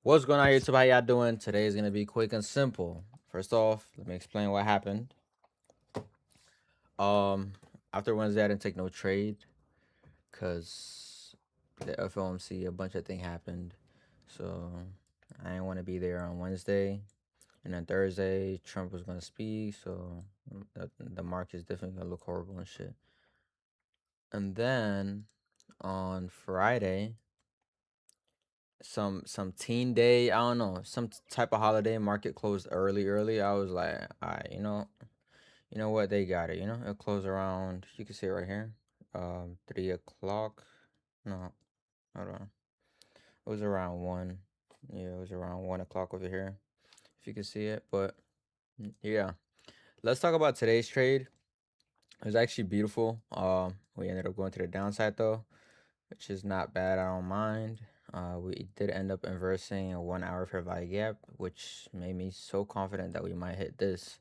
What's going on YouTube? How y'all doing? Today is gonna be quick and simple. First off, let me explain what happened. Um, After Wednesday, I didn't take no trade because the FOMC, a bunch of things happened. So I didn't want to be there on Wednesday. And then Thursday, Trump was gonna speak, so the market is definitely gonna look horrible and shit. And then on Friday, some teen day, I don't know, some type of holiday, market closed early. I was like, all right, you know what, they got it. It closed around, you can see it right here, 3 o'clock. No, hold on, it was around 1. Yeah, it was around 1 o'clock over here, if you can see it. But yeah, let's talk about today's trade. It was actually beautiful. We ended up going to the downside though, which is not bad. I don't mind. We did end up inversing a 1 hour fair value gap, which made me so confident that we might hit this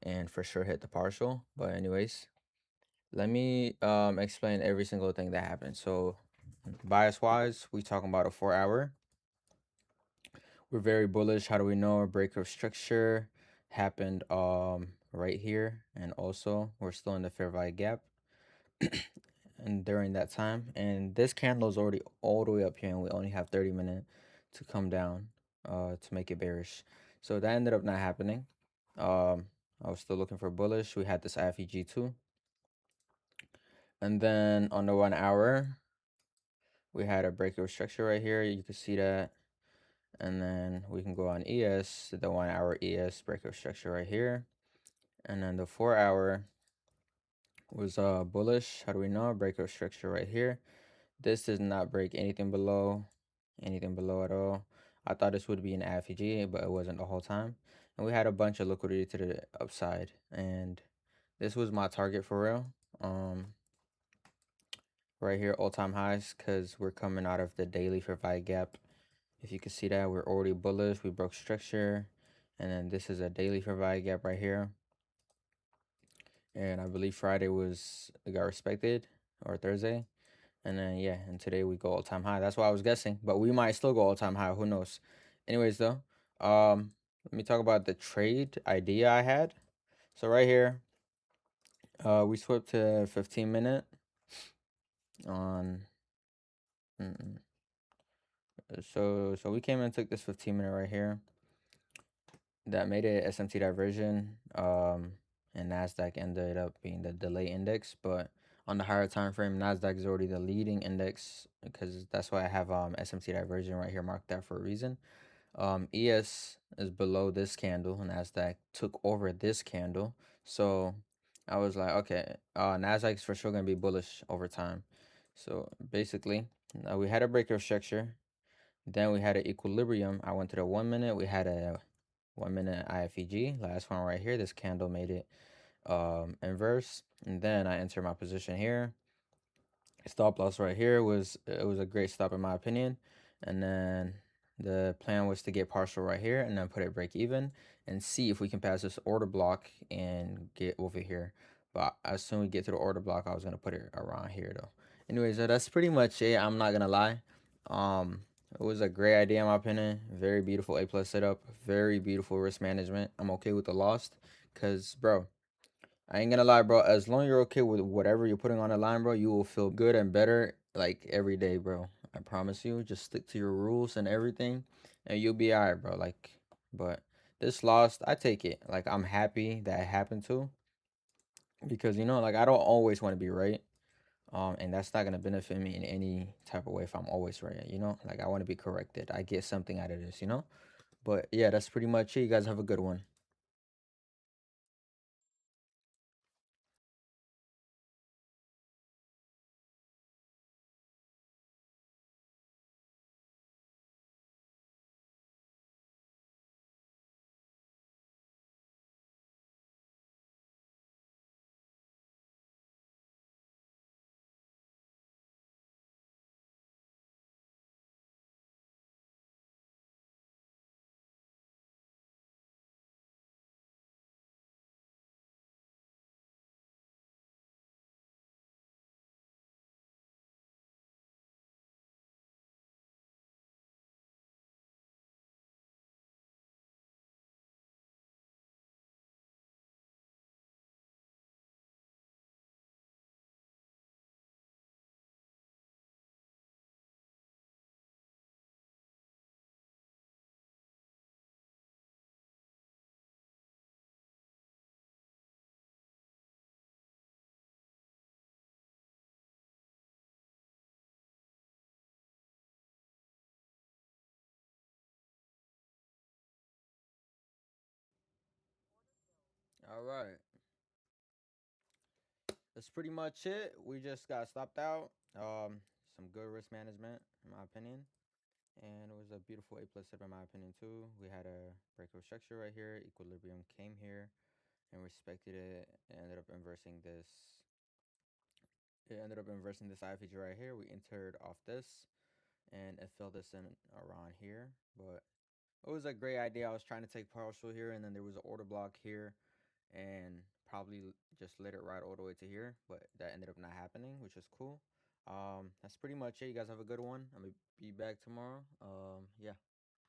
and for sure hit the partial. But anyways, let me explain every single thing that happened. So bias wise, we talking about a 4 hour. We're very bullish. How do we know? A break of structure happened right here, and also we're still in the fair value gap. And during that time, and this candle is already all the way up here, and we only have 30 minutes to come down to make it bearish. So that ended up not happening. I was still looking for bullish. We had this IFEG too, and then on the 1 hour we had a breakout structure right here, you can see that. And then we can go on ES, the 1 hour ES breakout structure right here. And then the 4 hour was bullish. How do we know? Breakout structure right here. This does not break anything below at all. I thought this would be an IFG, but it wasn't the whole time. And we had a bunch of liquidity to the upside, and this was my target for real. Right here, all-time highs, because we're coming out of the daily fair value gap. If you can see that, we're already bullish. We broke structure, and then this is a daily fair value gap right here. And I believe Friday got respected, or Thursday. And then yeah, and today we go all-time high. That's what I was guessing, but we might still go all-time high. Who knows? Anyways, though, let me talk about the trade idea I had. So right here, we swapped to 15 minute on. So we came and took this 15 minute right here. That made it SMT diversion. And Nasdaq ended up being the delay index, but on the higher time frame, Nasdaq is already the leading index, because that's why I have SMT diversion right here marked out for a reason. ES is below this candle, and Nasdaq took over this candle. So I was like, okay, Nasdaq is for sure gonna be bullish over time. So basically, we had a breaker structure. Then we had an equilibrium. I went to the 1 minute. We had a 1 minute IFEG. Last one right here. This candle made it inverse, and then I enter my position here. Stop loss right here was a great stop in my opinion. And then the plan was to get partial right here and then put it break even and see if we can pass this order block and get over here. But as soon as we get to the order block, I was gonna put it around here though. Anyways, that's pretty much it. I'm not gonna lie. Um, it was a great idea in my opinion. Very beautiful A plus setup. Very beautiful risk management. I'm okay with the loss, cause bro, I ain't gonna lie, bro. As long as you're okay with whatever you're putting on the line, bro, you will feel good and better like every day, bro. I promise you. Just stick to your rules and everything, and you'll be alright, bro. Like, but this loss, I take it. Like, I'm happy that it happened too, because like I don't always want to be right. And that's not gonna benefit me in any type of way if I'm always right. Like I want to be corrected. I get something out of this. But yeah, that's pretty much it. You guys have a good one. All right. That's pretty much it. We just got stopped out. Some good risk management, in my opinion. And it was a beautiful A plus setup, in my opinion, too. We had a breakout structure right here. Equilibrium came here and respected it. It ended up inversing this. It ended up inversing this IFG right here. We entered off this and it filled this in around here. But it was a great idea. I was trying to take partial here, and then there was an order block here, and probably just let it ride all the way to here, but that ended up not happening, which is cool. That's pretty much it. You guys have a good one. I'm gonna be back tomorrow. Yeah.